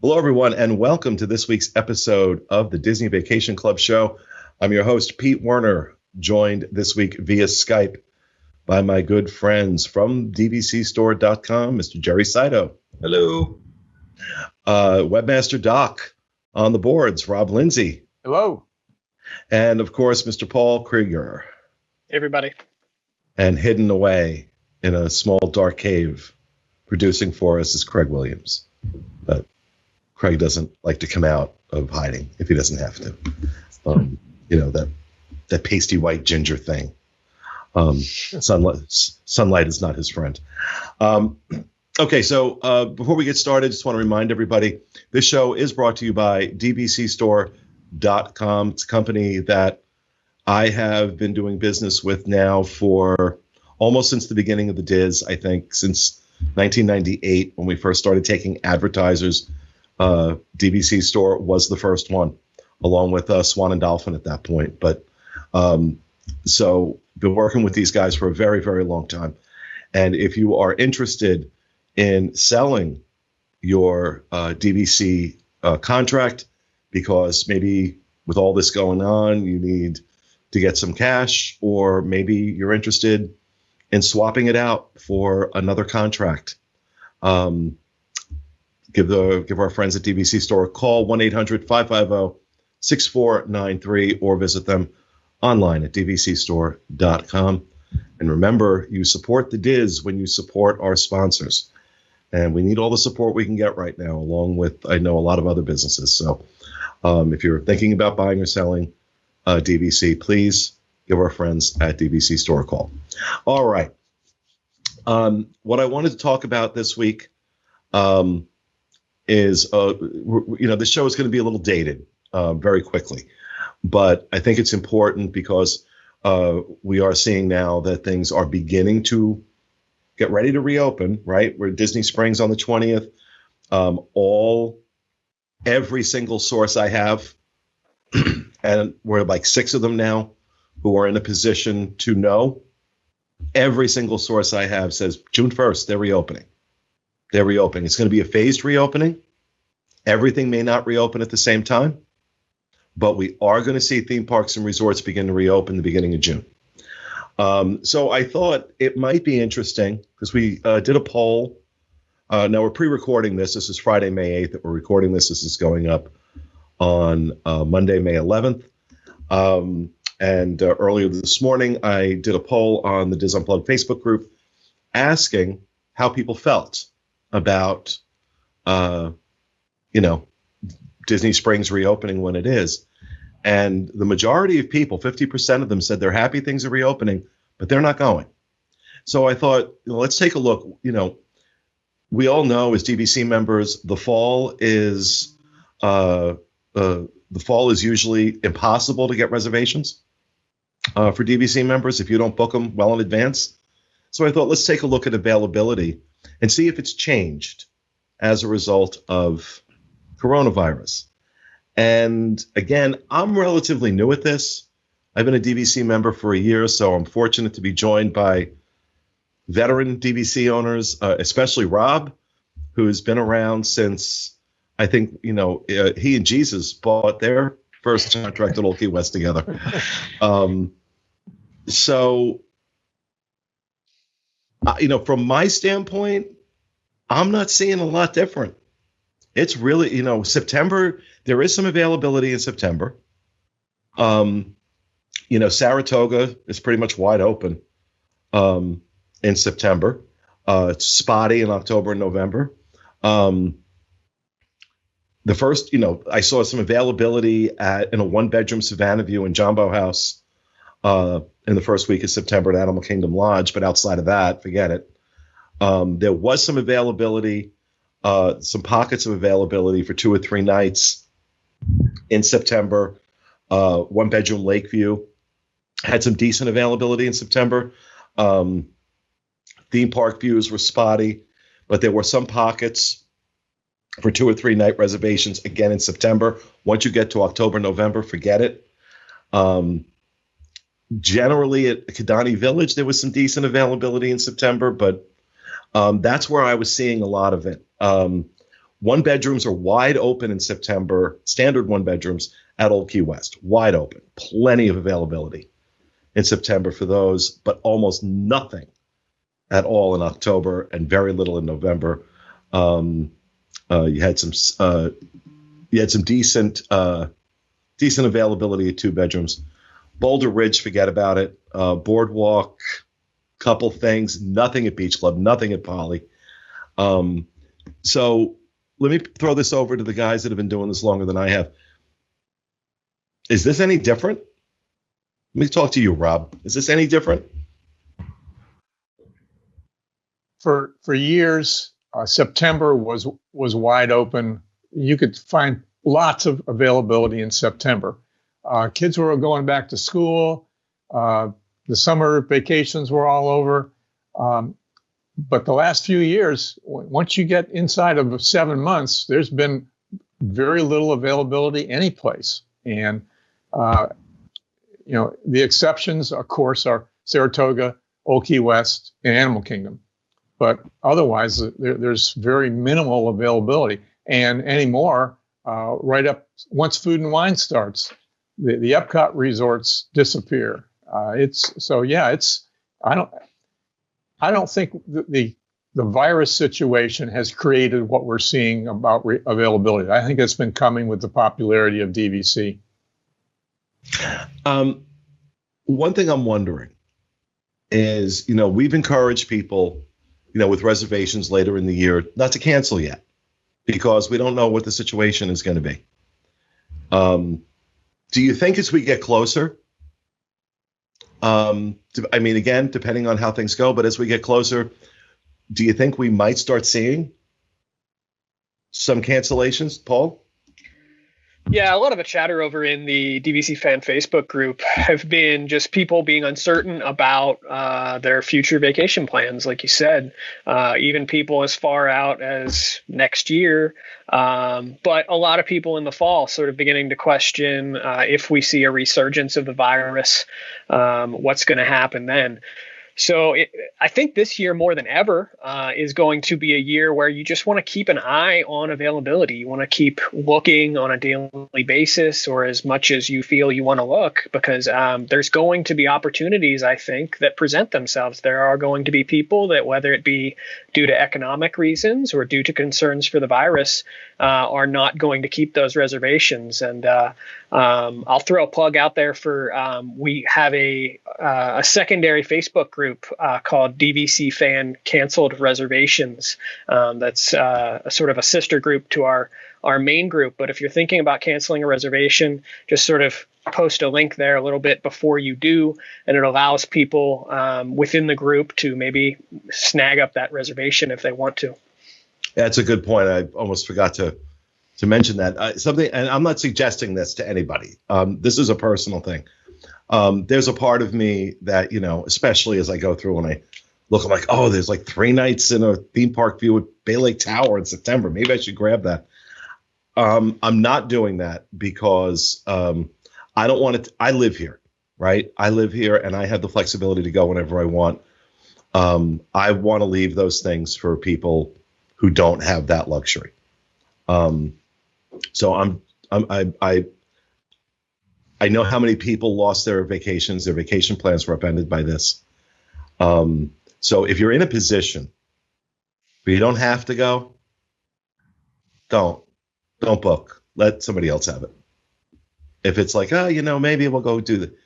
Hello, everyone, and welcome to this week's episode of the Disney Vacation Club show. I'm your host, Pete Werner, joined this week via Skype by my good friends from DVCstore.com, Mr. Jerry Saito. Hello. Webmaster Doc on the boards, Rob Lindsay. Hello. And, of course, Mr. Paul Krieger. Everybody. And hidden away in a small dark cave producing for us is Craig Williams. But Craig doesn't like to come out of hiding if he doesn't have to. That pasty white ginger thing. Sunlight is not his friend. Okay, so before we get started, I just want to remind everybody, this show is brought to you by DVCstore.com. It's a company that I have been doing business with now for almost since the beginning of the DIS, I think, since 1998 when we first started taking advertisers. DVC Store was the first one, along with Swan and Dolphin at that point. But so been working with these guys for a very, very long time. And if you are interested in selling your DVC contract, because maybe with all this going on, you need to get some cash, or maybe you're interested in swapping it out for another contract, give our friends at DVC Store a call, 1-800-550-6493, or visit them online at dvcstore.com. And remember, you support the DIS when you support our sponsors. And we need all the support we can get right now, along with, I know, a lot of other businesses. So if you're thinking about buying or selling DVC, please give our friends at DVC Store a call. All right. What I wanted to talk about this week is, this show is going to be a little dated very quickly. But I think it's important because we are seeing now that things are beginning to get ready to reopen, right? We're Disney Springs on the 20th. Every single source I have, and we're like 6 of them now who are in a position to know, every single source I have says June 1st, they're reopening. They're reopening. It's going to be a phased reopening. Everything may not reopen at the same time, but we are going to see theme parks and resorts begin to reopen the beginning of June. So I thought it might be interesting because we did a poll. Now we're pre-recording this. This is Friday, May 8th that we're recording this. This is going up on Monday, May 11th. And earlier this morning, I did a poll on the DIS Unplugged Facebook group asking how people felt about, Disney Springs reopening when it is. And the majority of people, 50% of them, said they're happy things are reopening, but they're not going. So I thought, let's take a look. We all know as DVC members, the fall is usually impossible to get reservations for DVC members if you don't book them well in advance. So I thought, let's take a look at availability and see if it's changed as a result of coronavirus. And again, I'm relatively new at this. I've been a DVC member for a year, so I'm fortunate to be joined by veteran DVC owners, especially Rob, who's been around since, I think, he and Jesus bought their first contract at Old Key West together. So, from my standpoint, I'm not seeing a lot different. It's really, September, there is some availability in September. Saratoga is pretty much wide open in September. It's spotty in October and November. The first, I saw some availability in a 1-bedroom Savannah View in Jumbo House in the first week of September at Animal Kingdom Lodge, but outside of that, forget it. There was some availability, some pockets of availability for 2 or 3 nights in September. 1-bedroom Lakeview had some decent availability in September. Theme park views were spotty, but there were some pockets for 2 or 3 night reservations again in September. Once you get to October, November, forget it. Generally at Kidani Village, there was some decent availability in September, but that's where I was seeing a lot of it. One bedrooms are wide open in September, standard one bedrooms at Old Key West, wide open, plenty of availability in September for those, but almost nothing at all in October and very little in November. You had some decent availability at two bedrooms. Boulder Ridge, forget about it. Boardwalk, couple things, nothing at Beach Club, nothing at Poly. So let me throw this over to the guys that have been doing this longer than I have. Is this any different? Let me talk to you, Rob. Is this any different? For years, September was wide open. You could find lots of availability in September. Kids were going back to school. The summer vacations were all over. But the last few years, once you get inside of 7 months, there's been very little availability anyplace. And, the exceptions, of course, are Saratoga, Old Key West, and Animal Kingdom. But otherwise, there's very minimal availability. And anymore, right up once Food and Wine starts, the Epcot resorts disappear. I don't think the virus situation has created what we're seeing about availability. I think it's been coming with the popularity of DVC. One thing I'm wondering is, we've encouraged people, with reservations later in the year, not to cancel yet because we don't know what the situation is going to be. Do you think as we get closer, again, depending on how things go, but as we get closer, do you think we might start seeing some cancellations, Paul? Yeah, a lot of the chatter over in the DVC fan Facebook group have been just people being uncertain about their future vacation plans, like you said, even people as far out as next year. But a lot of people in the fall sort of beginning to question if we see a resurgence of the virus, what's going to happen then. So I think this year more than ever is going to be a year where you just want to keep an eye on availability. You want to keep looking on a daily basis or as much as you feel you want to look, because there's going to be opportunities, I think, that present themselves. There are going to be people that, whether it be due to economic reasons or due to concerns for the virus, are not going to keep those reservations. And I'll throw a plug out there for we have a secondary Facebook group called DVC Fan Canceled Reservations. That's sort of a sister group to our main group. But if you're thinking about canceling a reservation, just sort of post a link there a little bit before you do, and it allows people within the group to maybe snag up that reservation if they want to. That's a good point. I almost forgot to mention that. Something, and I'm not suggesting this to anybody. This is a personal thing. There's a part of me that, especially as I go through and I look, I'm like, oh, there's like 3 nights in a theme park view at Bay Lake Tower in September. Maybe I should grab that. I'm not doing that because I don't want to. I live here, right? I live here and I have the flexibility to go whenever I want. I want to leave those things for people who don't have that luxury. So I know how many people lost their vacations. Their vacation plans were upended by this. So if you're in a position where you don't have to go, don't book. Let somebody else have it. If it's like, maybe we'll go do that.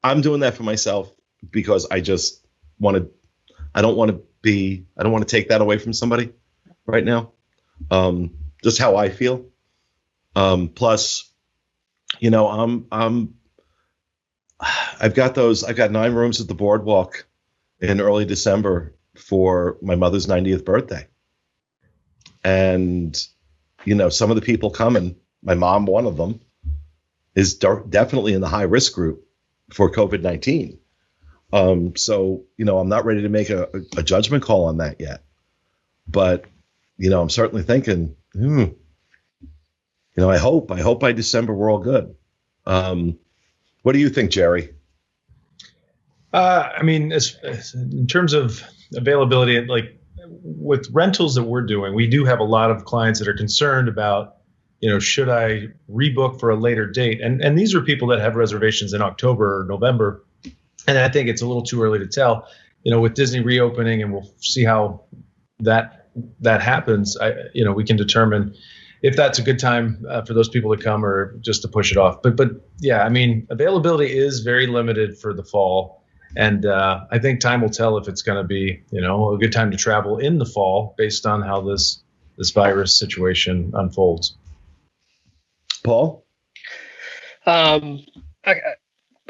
I'm doing that for myself because I just I don't want to take that away from somebody right now. Just how I feel. Plus, I've got 9 rooms at the boardwalk in early December for my mother's 90th birthday. And, some of the people coming, my mom, one of them, is definitely in the high risk group for COVID-19. So, I'm not ready to make a judgment call on that yet. But, I'm certainly thinking, I hope by December we're all good. What do you think, Jerry? In terms of availability, like with rentals that we're doing, we do have a lot of clients that are concerned about, should I rebook for a later date? And these are people that have reservations in October or November. And I think it's a little too early to tell, with Disney reopening, and we'll see how that happens. We can determine if that's a good time for those people to come or just to push it off. But yeah, I mean, availability is very limited for the fall. And I think time will tell if it's going to be, a good time to travel in the fall based on how this virus situation unfolds. Paul?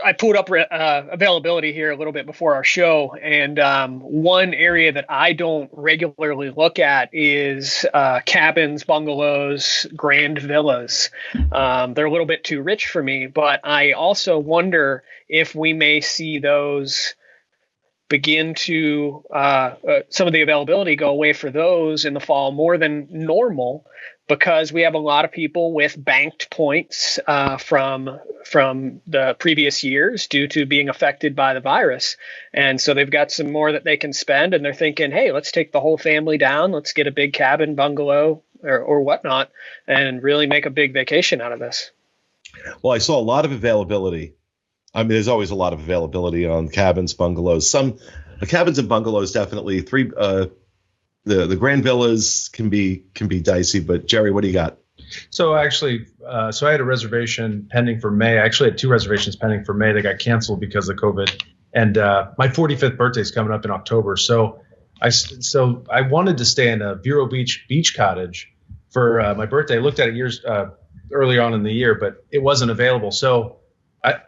I pulled up availability here a little bit before our show, and one area that I don't regularly look at is cabins, bungalows, grand villas. They're a little bit too rich for me, but I also wonder if we may see those begin to some of the availability go away for those in the fall more than normal, because we have a lot of people with banked points from the previous years due to being affected by the virus. And so they've got some more that they can spend, and they're thinking, hey, let's take the whole family down. Let's get a big cabin, bungalow, or whatnot, and really make a big vacation out of this. Well, I saw a lot of availability. I mean, there's always a lot of availability on cabins, bungalows. Some cabins and bungalows, definitely. The grand villas can be dicey, but Jerry, what do you got? So actually, I had a reservation pending for May. I actually had 2 reservations pending for May that got canceled because of COVID. And my 45th birthday is coming up in October. So I wanted to stay in a Vero Beach cottage for my birthday. I looked at it years earlier on in the year, but it wasn't available. So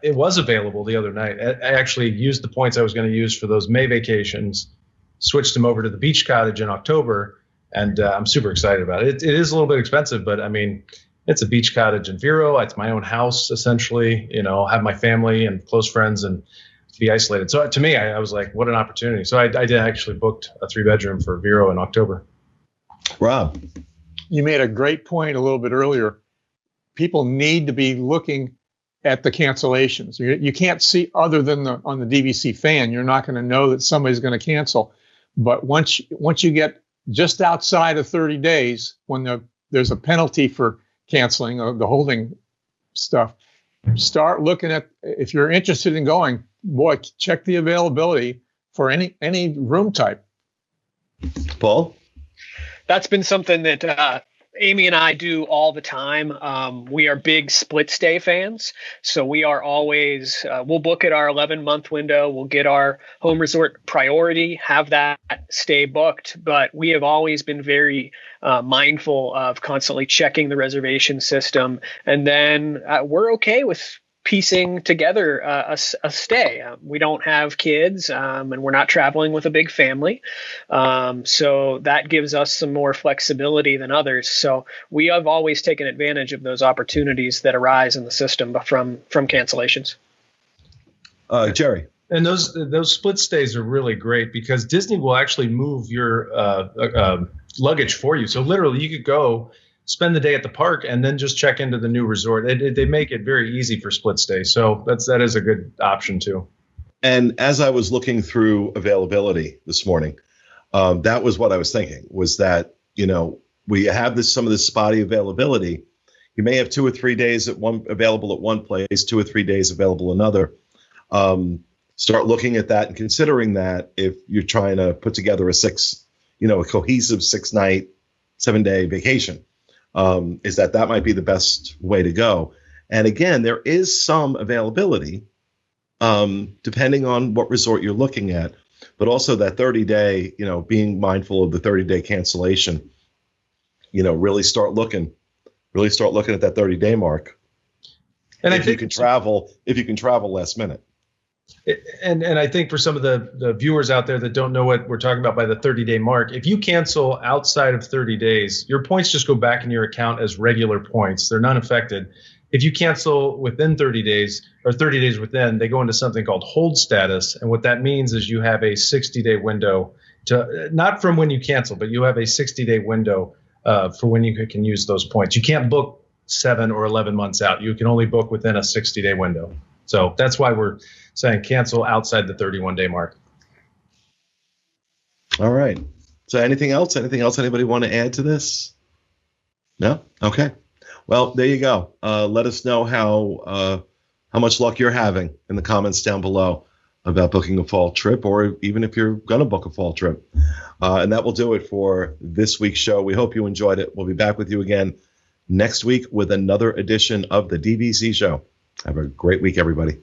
it was available the other night. I actually used the points I was going to use for those May vacations, switched them over to the beach cottage in October, and I'm super excited about it. It is a little bit expensive, but I mean, it's a beach cottage in Vero. It's my own house, essentially, have my family and close friends and be isolated. So to me, I was like, what an opportunity. So I did actually booked a 3-bedroom for Vero in October. Rob? You made a great point a little bit earlier. People need to be looking at the cancellations. You can't see, other than on the DVC fan, you're not going to know that somebody's going to cancel. But once you get just outside of 30 days, when there's a penalty for canceling the holding stuff, start looking at, if you're interested in going, check the availability for any room type. Paul? That's been something that Amy and I do all the time. We are big split stay fans. So we are always, we'll book at our 11-month window. We'll get our home resort priority, have that stay booked. But we have always been very mindful of constantly checking the reservation system. And then we're okay with piecing together a stay. We don't have kids, and we're not traveling with a big family. So that gives us some more flexibility than others. So we have always taken advantage of those opportunities that arise in the system from cancellations. Jerry? And those split stays are really great because Disney will actually move your luggage for you. So literally you could go spend the day at the park and then just check into the new resort. They make it very easy for split stay. So that is a good option too. And as I was looking through availability this morning, that was what I was thinking, was that, we have some of this spotty availability. You may have 2 or 3 days available at one place, 2 or 3 days available another. Start looking at that and considering that if you're trying to put together a cohesive 6-night, 7-day vacation. Is that might be the best way to go. And again, there is some availability depending on what resort you're looking at, but also that 30-day, being mindful of the 30-day cancellation, really start looking at that 30-day mark. And if you can travel last minute. And I think for some of the viewers out there that don't know what we're talking about by the 30-day mark, if you cancel outside of 30 days, your points just go back in your account as regular points. They're not affected. If you cancel within 30 days or 30 days within, they go into something called hold status. And what that means is you have a 60-day window to, not from when you cancel, but you have a 60-day window for when you can use those points. You can't book 7 or 11 months out. You can only book within a 60-day window. So that's why we're saying cancel outside the 31-day mark. All right. So anything else? Anything else anybody want to add to this? No? Okay. Well, there you go. Let us know how much luck you're having in the comments down below about booking a fall trip, or even if you're going to book a fall trip. And that will do it for this week's show. We hope you enjoyed it. We'll be back with you again next week with another edition of the DVC show. Have a great week, everybody.